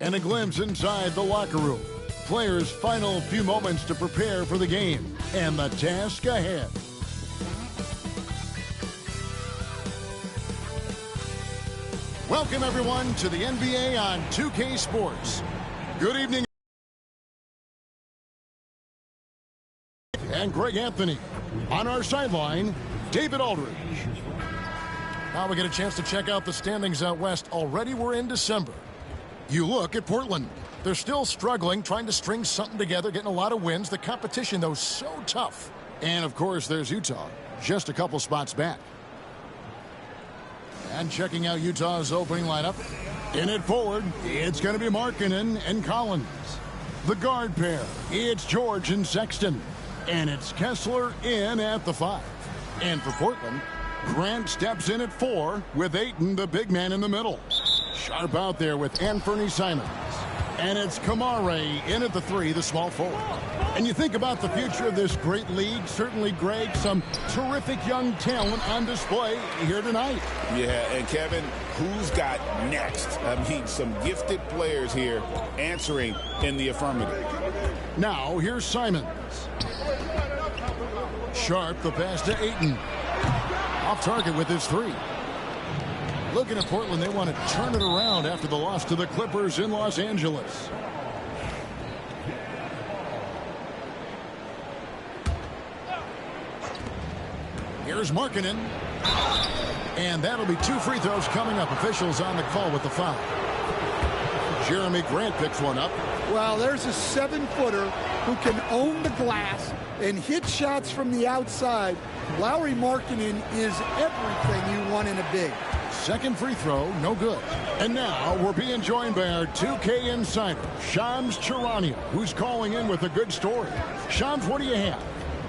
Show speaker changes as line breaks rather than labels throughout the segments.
And a glimpse inside the locker room. Players' final few moments to prepare for the game and the task ahead. Welcome, everyone, to the NBA on 2K Sports. Good evening. And Greg Anthony. On our sideline, David Aldridge. Now we get a chance to check out the standings out west. Already we're in December. You look at Portland. They're still struggling, trying to string something together, getting a lot of wins. The competition, though, so tough. And, of course, there's Utah, just a couple spots back. And checking out Utah's opening lineup. In it forward, it's going to be Markkanen and Collins. The guard pair, it's George and Sexton. And it's Kessler in at the 5. And for Portland, Grant steps in at 4 with Ayton, the big man, in the middle. Sharp out there with Anthony Simons. And it's Kamare in at the 3, the small forward. And you think about the future of this great league, certainly, Greg, some terrific young talent on display here tonight.
Yeah, and Kevin, who's got next? I mean, some gifted players here answering in the affirmative.
Now, here's Simons. Sharp, the pass to Ayton. Off target with his 3. Looking at Portland, they want to turn it around after the loss to the Clippers in Los Angeles. Here's Markkanen. And that'll be 2 free throws coming up. Officials on the call with the foul. Jeremy Grant picks one up.
Well, there's a 7-footer who can own the glass and hit shots from the outside. Lauri Markkanen is everything you want in a big.
Second free throw, no good. And now we're being joined by our 2K insider, Shams Charania, who's calling in with a good story. Shams, what do you have?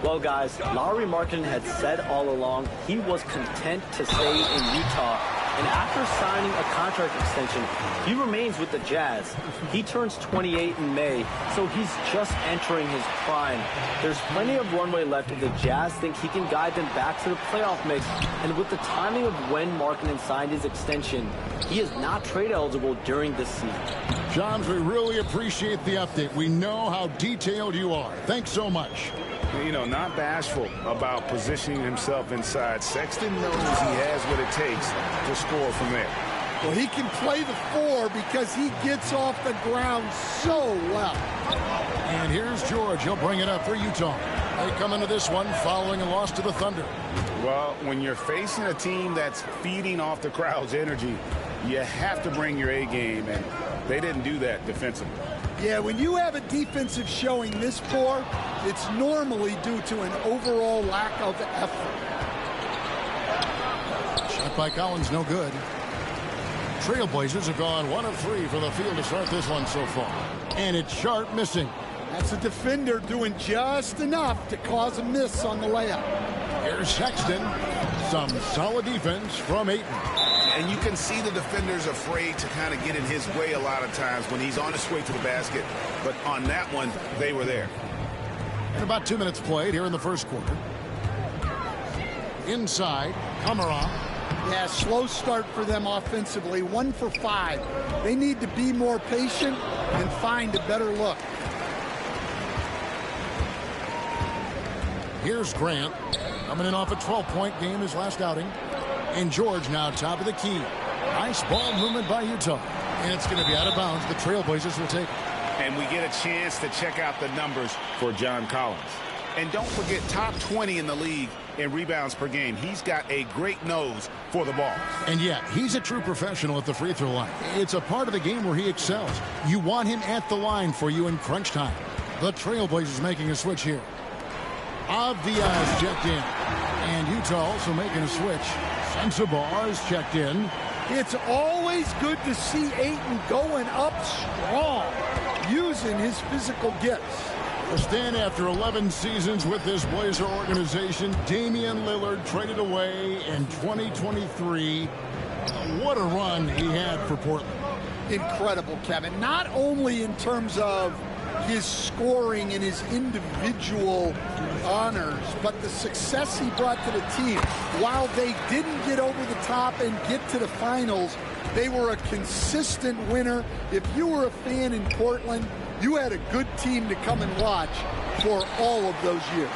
Well, guys, Lauri Markkanen had said all along he was content to stay in Utah. And after signing a contract extension, he remains with the Jazz. He turns 28 in May, so he's just entering his prime. There's plenty of runway left if the Jazz think he can guide them back to the playoff mix. And with the timing of when Markkanen signed his extension, he is not trade eligible during this season.
Shams, we really appreciate the update. We know how detailed you are. Thanks so much.
You know, not bashful about positioning himself inside. Sexton knows he has what it takes to score from there.
Well, he can play the 4 because he gets off the ground so well.
And here's George. He'll bring it up for Utah. They come into this one following a loss to the Thunder.
Well, when you're facing a team that's feeding off the crowd's energy, you have to bring your A game, and they didn't do that defensively.
Yeah, when you have a defensive showing this poor, it's normally due to an overall lack of effort.
Shot by Collins, no good. Trailblazers have gone 1 of 3 for the field to start this one so far. And it's Sharp missing.
That's a defender doing just enough to cause a miss on the layup.
Here's Sexton. Some solid defense from Ayton.
And you can see the defender's afraid to kind of get in his way a lot of times when he's on his way to the basket. But on that one, they were there.
And about 2 minutes played here in the first quarter. Inside, Kamara.
Yeah, slow start for them offensively. 1 for 5. They need to be more patient and find a better look.
Here's Grant. Coming in off a 12-point game his last outing. And George now top of the key. Nice ball movement by Utah. And it's going to be out of bounds. The Trailblazers will take it.
And we get a chance to check out the numbers for John Collins. And don't forget, top 20 in the league in rebounds per game. He's got a great nose for the ball.
And yet, he's a true professional at the free throw line. It's a part of the game where he excels. You want him at the line for you in crunch time. The Trailblazers making a switch here. Avdia's checked in. And Utah also making a switch. Sensabaugh is checked in.
It's always good to see Ayton going up strong, using his physical gifts.
A stand after 11 seasons with this Blazer organization. Damian Lillard traded away in 2023. What a run he had for Portland.
Incredible, Kevin. Not only in terms of his scoring and his individual runners, but the success he brought to the team, while they didn't get over the top and get to the finals, they were a consistent winner. If you were a fan in Portland, you had a good team to come and watch for all of those years.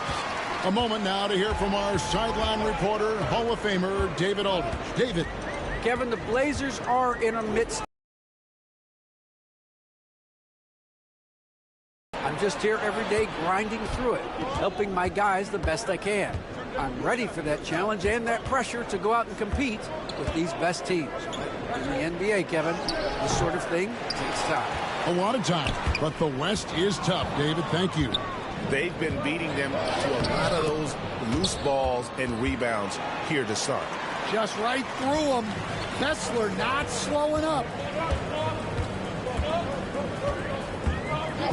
A moment now to hear from our sideline reporter, Hall of Famer David Aldridge. David.
Kevin, the Blazers are in a midst. I'm just here every day grinding through it, helping my guys the best I can. I'm ready for that challenge and that pressure to go out and compete with these best teams. But in the NBA, Kevin, this sort of thing takes time.
A lot of time, but the West is tough. David, thank you.
They've been beating them to a lot of those loose balls and rebounds here to start.
Just right through them. Kessler not slowing up.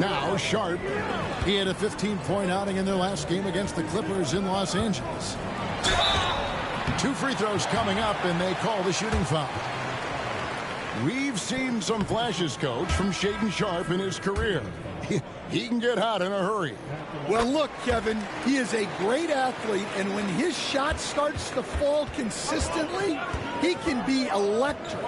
Now Sharp. He had a 15-point outing in their last game against the Clippers in Los Angeles. 2 free throws coming up, and they call the shooting foul. We've seen some flashes, Coach, from Shaedon Sharp in his career. He can get hot in a hurry.
Well, look, Kevin, he is a great athlete, and when his shot starts to fall consistently, he can be electric.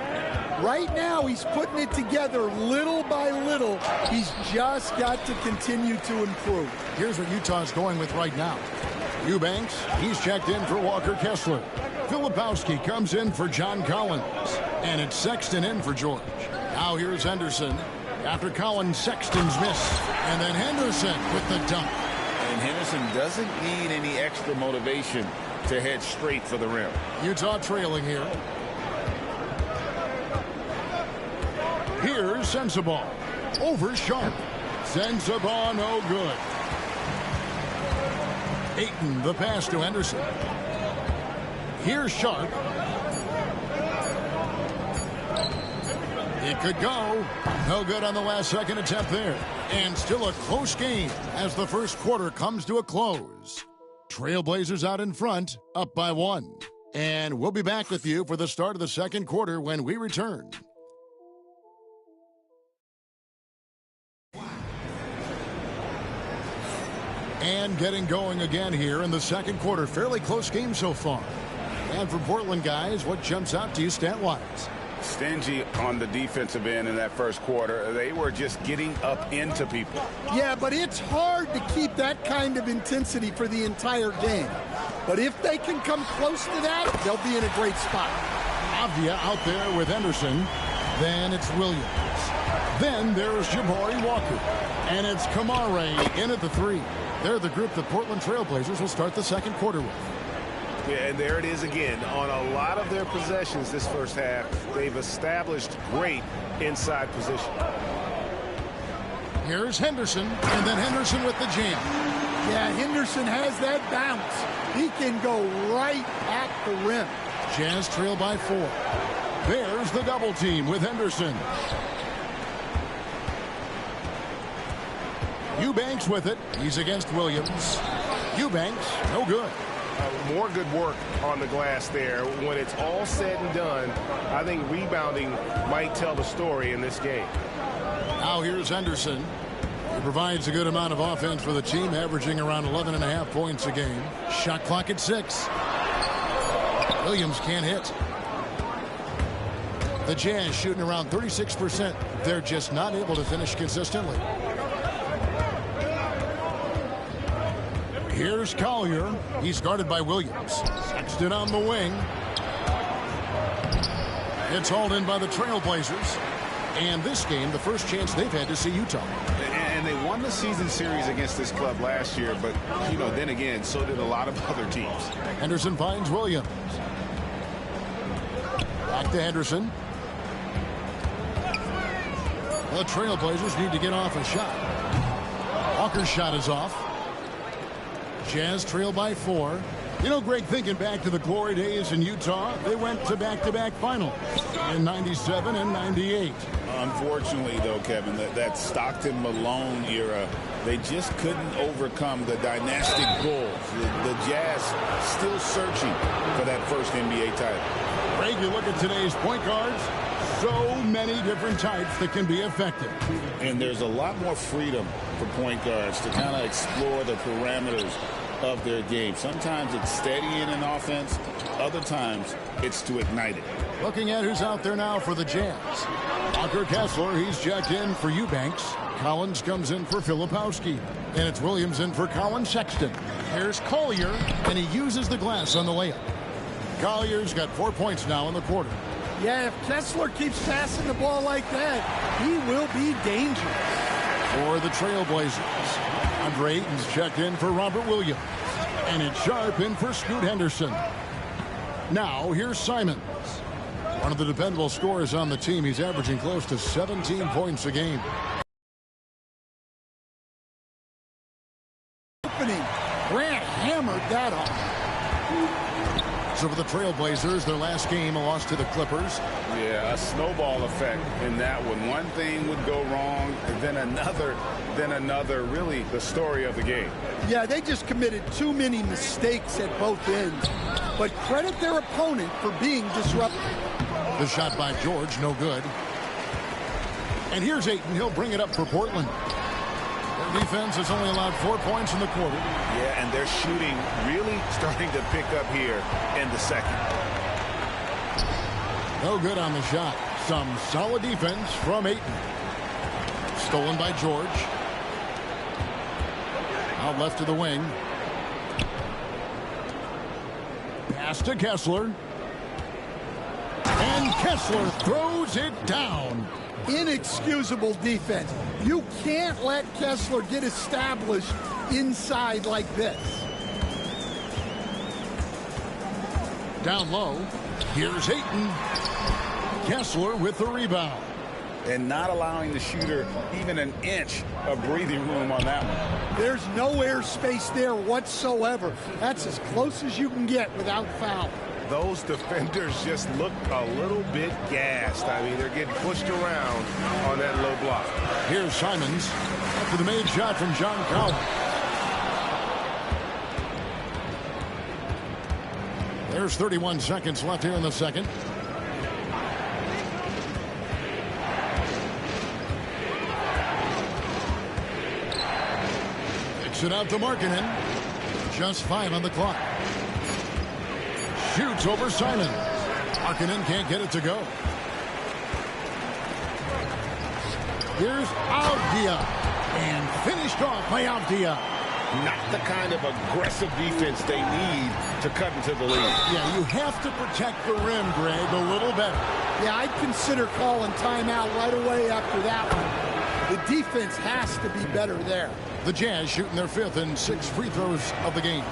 Right now, he's putting it together little by little. He's just got to continue to improve.
Here's what Utah's going with right now. Eubanks, he's checked in for Walker Kessler. Filipowski comes in for John Collins. And it's Sexton in for George. Now here's Henderson. After Collins, Sexton's miss. And then Henderson with the dunk.
And Henderson doesn't need any extra motivation to head straight for the rim.
Utah trailing here. Here's Sensabaugh. Over Sharp. Sensabaugh no good. Ayton the pass to Henderson. Here's Sharp. It could go. No good on the last second attempt there. And still a close game as the first quarter comes to a close. Trailblazers out in front, up by 1. And we'll be back with you for the start of the second quarter when we return. And getting going again here in the second quarter. Fairly close game so far. And for Portland guys, what jumps out to you stat-wise?
Stingy on the defensive end in that first quarter. They were just getting up into people.
Yeah, but it's hard to keep that kind of intensity for the entire game. But if they can come close to that, they'll be in a great spot.
Avdia out there with Henderson. Then it's Williams. Then there's Jabari Walker. And it's Kamare in at the 3. They're the group the Portland Trailblazers will start the second quarter with.
Yeah, and there it is again. On a lot of their possessions this first half, they've established great inside position.
Here's Henderson, and then Henderson with the jam.
Yeah, Henderson has that bounce. He can go right at the rim.
Jazz trail by 4. There's the double team with Henderson. Eubanks with it. He's against Williams. Eubanks, no good.
More good work on the glass there. When it's all said and done, I think rebounding might tell the story in this game.
Now here's Henderson. He provides a good amount of offense for the team, averaging around 11.5 points a game. Shot clock at 6. Williams can't hit. The Jazz shooting around 36%. They're just not able to finish consistently. Here's Collier. He's guarded by Williams. Sexton on the wing. It's hauled in by the Trailblazers. And this game, the first chance they've had to see Utah.
And they won the season series against this club last year, but, you know, then again, so did a lot of other teams.
Henderson finds Williams. Back to Henderson. The Trailblazers need to get off a shot. Walker's shot is off. Jazz trail by 4. You know, Greg, thinking back to the glory days in Utah, they went to back-to-back finals in 97 and 98.
Unfortunately, though, Kevin, that Stockton-Malone era, they just couldn't overcome the dynastic goals. The Jazz still searching for that first NBA title.
Greg, you look at today's point guards, so many different types that can be effective.
And there's a lot more freedom for point guards to kind of explore the parameters of their game. Sometimes it's steadying an offense. Other times it's to ignite it.
Looking at who's out there now for the Jazz. Walker Kessler, he's checked in for Eubanks. Collins comes in for Filipowski. And it's Williams in for Colin Sexton. Here's Collier, and he uses the glass on the layup. Collier's got 4 points now in the quarter.
Yeah, if Kessler keeps passing the ball like that, he will be dangerous.
For the Trailblazers, Andre Ayton's checked in for Robert Williams. And it's Sharp in for Scoot Henderson. Now, here's Simons. One of the dependable scorers on the team. He's averaging close to 17 points a game.
Opening. Grant hammered that off.
So for the Trailblazers, their last game, a loss to the Clippers.
Yeah, a snowball effect in that one. One thing would go wrong, and then another, really the story of the game.
Yeah, they just committed too many mistakes at both ends. But credit their opponent for being disruptive.
The shot by George, no good. And here's Ayton. He'll bring it up for Portland. Their defense has only allowed 4 points in the quarter.
Yeah, and their shooting really starting to pick up here in the second.
No good on the shot. Some solid defense from Ayton. Stolen by George. Out left to the wing. Pass to Kessler. And Kessler throws it down.
Inexcusable defense. You can't let Kessler get established inside like this.
Down low. Here's Ayton. Kessler with the rebound.
And not allowing the shooter even an inch of breathing room on that one.
There's no airspace there whatsoever. That's as close as you can get without foul.
Those defenders just look a little bit gassed. I mean, they're getting pushed around on that low block.
Here's Simons after the made shot from John Collins. There's 31 seconds left here in the second. Kicks it out to Markkanen. Just 5 on the clock. Shoots over Simons. Markkanen can't get it to go. Here's Avdia. And finished off by Avdia.
Not the kind of aggressive defense they need to cut into the lead.
Yeah, you have to protect the rim, Greg, a little better.
Yeah, I'd consider calling timeout right away after that one. The defense has to be better there.
The Jazz shooting their 5th and 6th free throws of the game.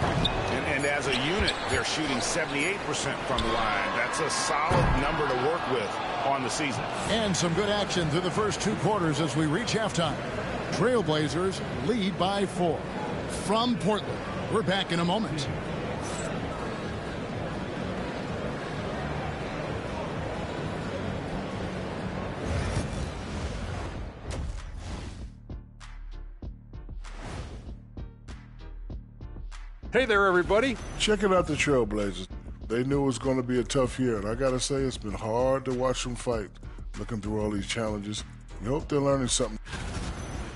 And as a unit, they're shooting 78% from the line. That's a solid number to work with on the season.
And some good action through the first 2 quarters as we reach halftime. Trailblazers lead by 4. From Portland, we're back in a moment.
Hey there, everybody.
Checking out the Trailblazers. They knew it was going to be a tough year, and I got to say it's been hard to watch them fight, looking through all these challenges. We hope they're learning something.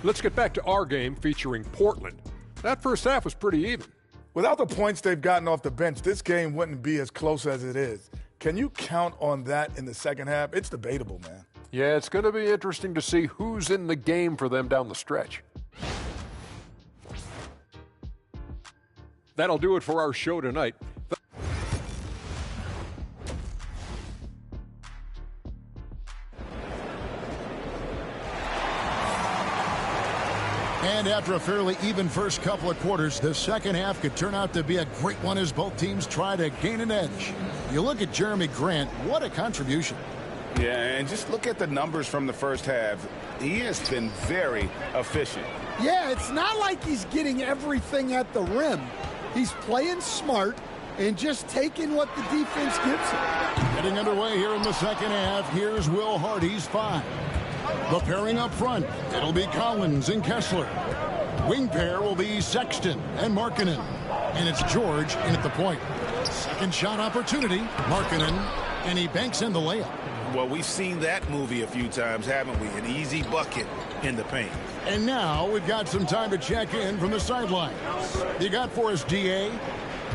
Let's get back to our game featuring Portland. That first half was pretty even.
Without the points they've gotten off the bench, this game wouldn't be as close as it is. Can you count on that in the second half? It's debatable, man.
Yeah, it's going to be interesting to see who's in the game for them down the stretch. That'll do it for our show tonight.
And after a fairly even first couple of quarters, the second half could turn out to be a great one as both teams try to gain an edge. You look at Jeremy Grant, what a contribution.
Yeah, and just look at the numbers from the first half. He has been very efficient.
Yeah, it's not like he's getting everything at the rim. He's playing smart and just taking what the defense gives him.
Getting underway here in the second half, here's Will Hardy's 5. The pairing up front, it'll be Collins and Kessler. Wing pair will be Sexton and Markkanen. And it's George in at the point. Second shot opportunity, Markkanen, and he banks in the layup.
Well, we've seen that movie a few times, haven't we? An easy bucket in the paint.
And now we've got some time to check in from the sidelines. You got for us, D.A.?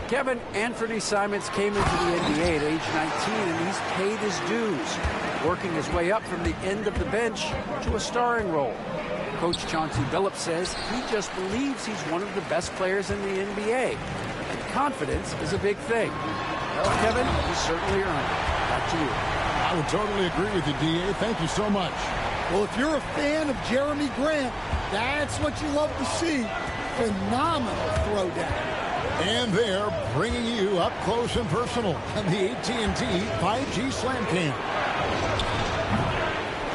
Kevin, Anthony Simons came into the NBA at age 19, and he's paid his dues, working his way up from the end of the bench to a starring role. Coach Chauncey Billups says he just believes he's one of the best players in the NBA, and confidence is a big thing. Well, Kevin, he certainly earned it. Back to you.
I would totally agree with you, D.A. Thank you so much.
Well, if you're a fan of Jeremy Grant, that's what you love to see. Phenomenal throwdown.
And they're bringing you up close and personal on the AT&T 5G Slam Cam.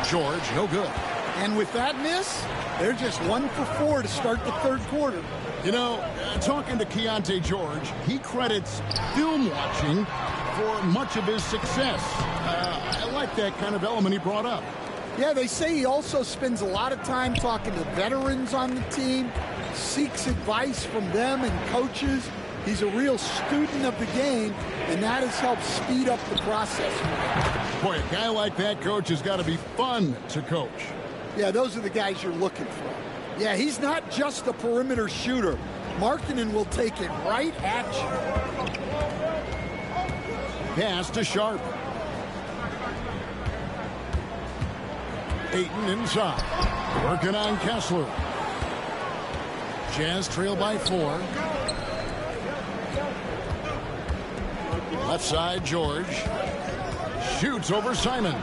George, no good.
And with that miss, they're just 1 for 4 to start the third quarter.
You know, talking to Keontae George, he credits film watching for much of his success. I like that kind of element he brought up.
Yeah, they say he also spends a lot of time talking to veterans on the team, seeks advice from them and coaches. He's a real student of the game, and that has helped speed up the process.
Boy, a guy like that, Coach, has got to be fun to coach.
Yeah, those are the guys you're looking for. Yeah, he's not just a perimeter shooter. Markkanen will take it right at you.
Pass to Sharp. Ayton inside. Working on Kessler. Jazz trail by 4. Left side, George. Shoots over Simon.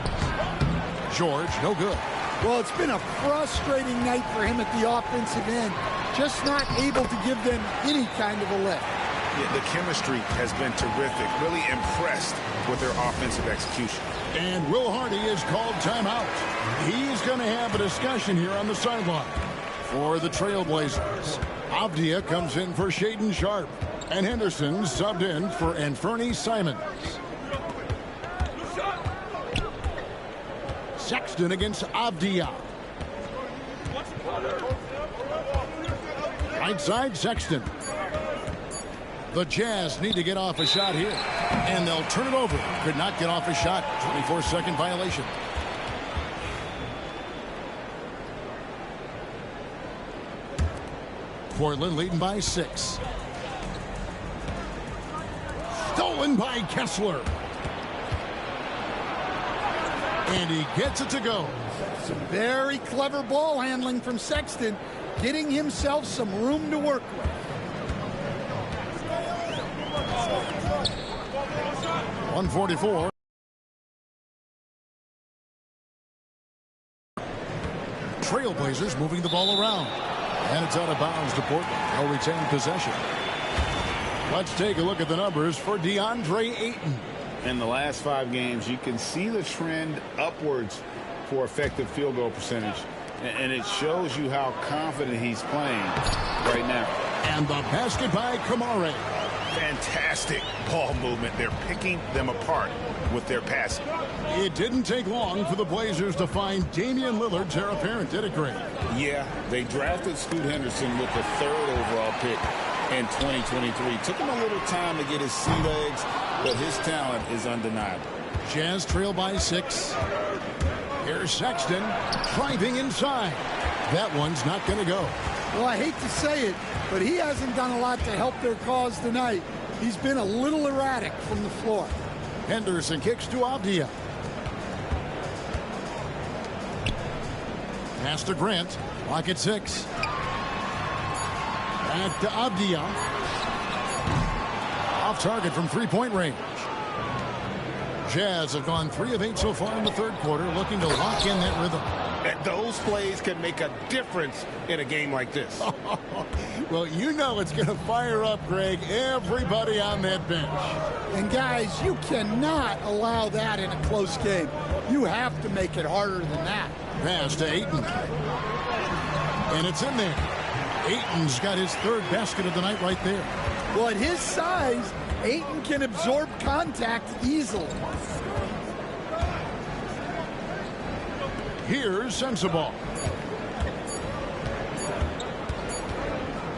George, no good.
Well, it's been a frustrating night for him at the offensive end. Just not able to give them any kind of a lift.
Yeah, the chemistry has been terrific. Really impressed with their offensive execution.
And Will Hardy is called timeout. He's going to have a discussion here on the sideline. For the Trailblazers, Avdia comes in for Shaedon Sharp. And Henderson subbed in for Anthony Simons. Sexton against Avdia. Right side, Sexton. The Jazz need to get off a shot here. And they'll turn it over. Could not get off a shot. 24-second violation. Portland leading by 6. Stolen by Kessler. And he gets it to go.
Some very clever ball handling from Sexton, getting himself some room to work with. .144. Trailblazers moving the ball around. And it's out of bounds to Portland. They'll retain possession. Let's take a look at the numbers for DeAndre Ayton.
In the last 5 games, you can see the trend upwards for effective field goal percentage. And it shows you how confident he's playing right now.
And the basket by Kamare.
Fantastic ball movement. They're picking them apart with their passing.
It didn't take long for the Blazers to find Damian Lillard's heir apparent, did it, Greg?
Yeah, they drafted Scoot Henderson with the 3rd overall pick in 2023. Took him a little time to get his sea legs, but his talent is undeniable.
Jazz trail by 6. Here's Sexton driving inside. That one's not going to go.
Well, I hate to say it, but he hasn't done a lot to help their cause tonight. He's been a little erratic from the floor.
Henderson kicks to Avdia. Pass to Grant. Clock at 6. Back to Avdia. Off target from 3-point range. Jazz have gone 3 of 8 so far in the third quarter, looking to lock in that rhythm.
And those plays can make a difference in a game like this.
Well, you know it's going to fire up, Greg, everybody on that bench.
And guys, you cannot allow that in a close game. You have to make it harder than that.
Pass to Ayton. And it's in there. Ayton's got his 3rd basket of the night right there.
Well, at his size, Ayton can absorb contact easily.
Here's Sensabaugh.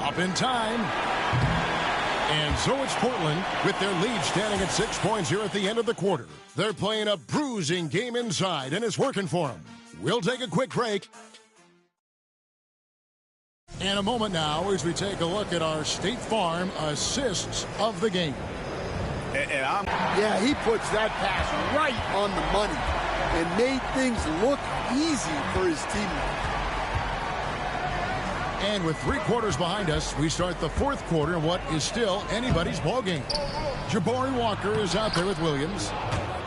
Up in time. And so it's Portland with their lead standing at 6 points here at the end of the quarter. They're playing a bruising game inside, and it's working for them. We'll take a quick break. In a moment now as we take a look at our State Farm assists of the game.
Yeah, he puts that pass right on the money and made things look easy for his teammates.
And with 3 quarters behind us, we start the 4th quarter in what is still anybody's ball game. Jabari Walker is out there with Williams.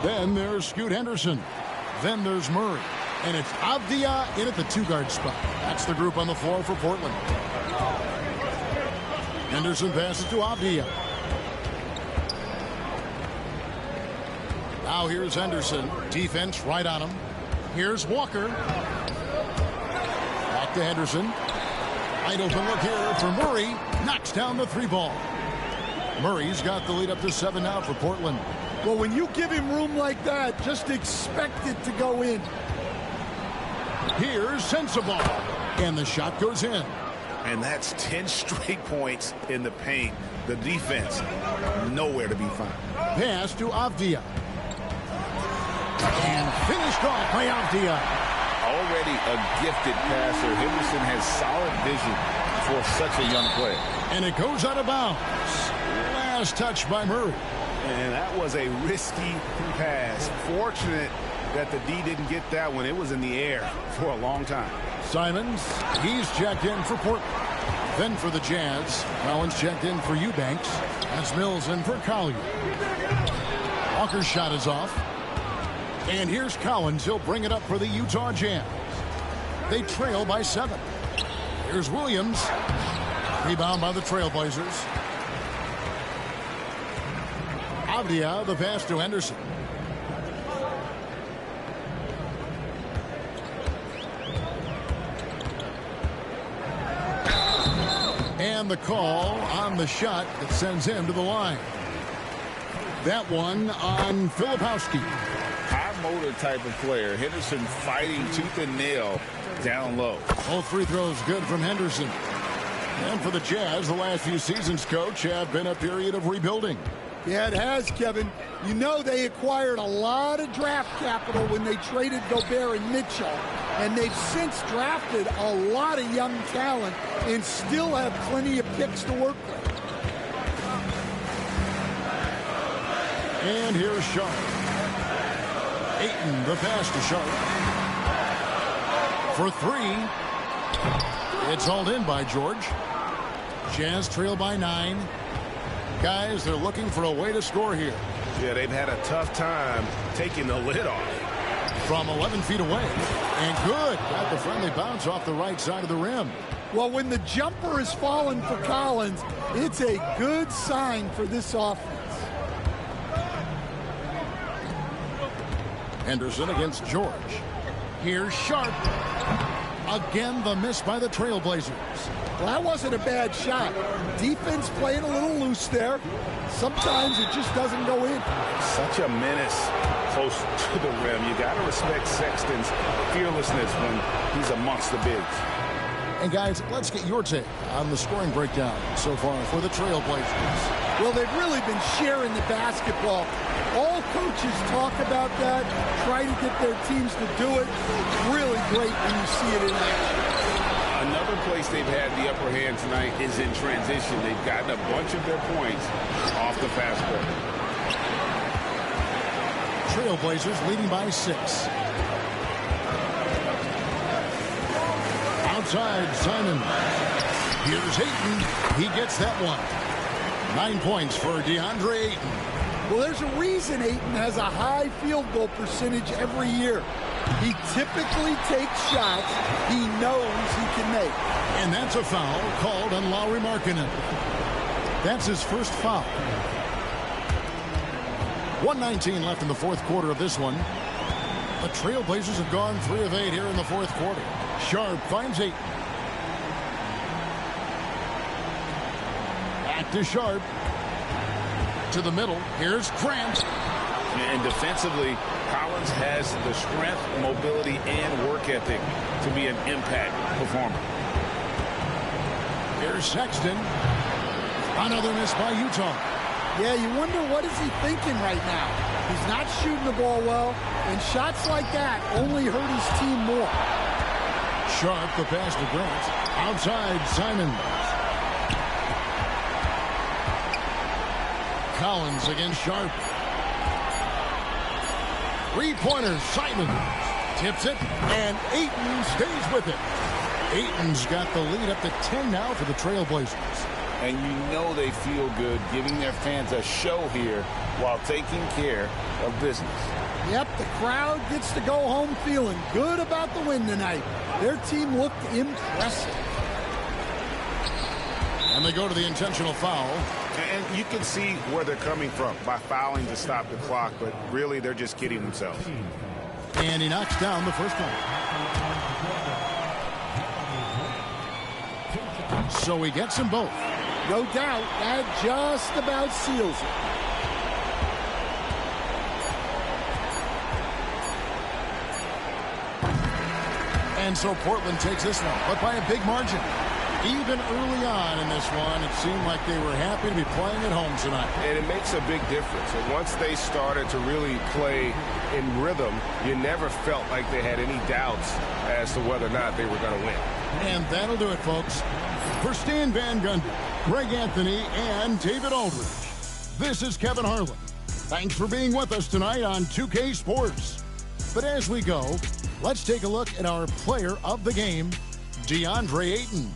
Then there's Scoot Henderson. Then there's Murray. And it's Avdia in at the 2-guard spot. That's the group on the floor for Portland. Henderson passes to Avdia. Now here's Henderson. Defense right on him. Here's Walker. Back to Henderson. Wide open look here for Murray. Knocks down the 3-ball. Murray's got the lead up to 7 now for Portland.
Well, when you give him room like that, just expect it to go in.
Here's Sensabaugh. And the shot goes in.
And that's 10 straight points in the paint. The defense, nowhere to be found.
Pass to Avdia. And finished off by Avdia.
Already a gifted passer. Henderson has solid vision for such a young player.
And it goes out of bounds. Last touch by Murray.
And that was a risky pass. Fortunate that the D didn't get that one. It was in the air for a long time.
Simons, he's checked in for Portland. Then for the Jazz, Collins checked in for Eubanks. That's Mills in for Collier. Walker's shot is off. And here's Collins. He'll bring it up for the Utah Jazz. They trail by 7. Here's Williams. Rebound by the Trailblazers. Avdia, the pass to Henderson. And the call on the shot that sends him to the line. That one on Filipowski.
High motor type of player. Henderson fighting tooth and nail down low.
All 3 throws good from Henderson. And for the Jazz, the last few seasons, coach, have been a period of rebuilding.
Yeah, it has, Kevin. You know they acquired a lot of draft capital when they traded Gobert and Mitchell. And they've since drafted a lot of young talent and still have plenty of picks to work with.
And here's Sharp. Ayton, the pass to Sharp. For 3. It's hauled in by George. Jazz trail by 9. Guys, they're looking for a way to score here.
Yeah, they've had a tough time taking the lid off.
From 11 feet away. And good. Got the friendly bounce off the right side of the rim.
Well, when the jumper is falling for Collins, it's a good sign for this offense.
Henderson against George. Here's Sharp. Again, the miss by the Trailblazers.
Well, that wasn't a bad shot. Defense playing a little loose there. Sometimes it just doesn't go in.
Such a menace close to the rim. You got to respect Sexton's fearlessness when he's amongst the bigs.
And guys, let's get your take on the scoring breakdown so far for the Trailblazers.
Well, they've really been sharing the basketball. All coaches talk about that, try to get their teams to do it. It's really great when you see it in action.
Another place they've had the upper hand tonight is in transition. They've gotten a bunch of their points off the fast break.
Trailblazers leading by 6. Outside, Simon. Here's Ayton. He gets that one. 9 points for DeAndre Ayton.
Well, there's a reason Ayton has a high field goal percentage every year. He typically takes shots he knows he can make.
And that's a foul called on Lauri Markkanen. That's his first foul. 1:19 left in the 4th quarter of this one. The Trailblazers have gone 3 of 8 here in the 4th quarter. Sharp finds Ayton. Back to Sharp. To the middle. Here's Grant.
And defensively, Collins has the strength, mobility, and work ethic to be an impact performer.
Here's Sexton. Another miss by Utah.
Yeah, you wonder what is he thinking right now. He's not shooting the ball well, and shots like that only hurt his team more.
Sharp, the pass to Grant. Outside, Simons. Collins against Sharp. Three-pointer, Simons. Tips it, and Ayton stays with it. Ayton's got the lead up to 10 now for the Trailblazers.
And you know they feel good giving their fans a show here while taking care of business.
Yep, the crowd gets to go home feeling good about the win tonight. Their team looked impressive.
And they go to the intentional foul.
And you can see where they're coming from by fouling to stop the clock, but really they're just kidding themselves.
And he knocks down the first one. So he gets them both.
No doubt, that just about seals it.
And so Portland takes this one, but by a big margin. Even early on in this one, it seemed like they were happy to be playing at home tonight.
And it makes a big difference. And once they started to really play in rhythm, you never felt like they had any doubts as to whether or not they were going to win.
And that'll do it, folks. For Stan Van Gundy, Greg Anthony, and David Aldridge, this is Kevin Harlan. Thanks for being with us tonight on 2K Sports. But as we go, let's take a look at our player of the game, DeAndre Ayton.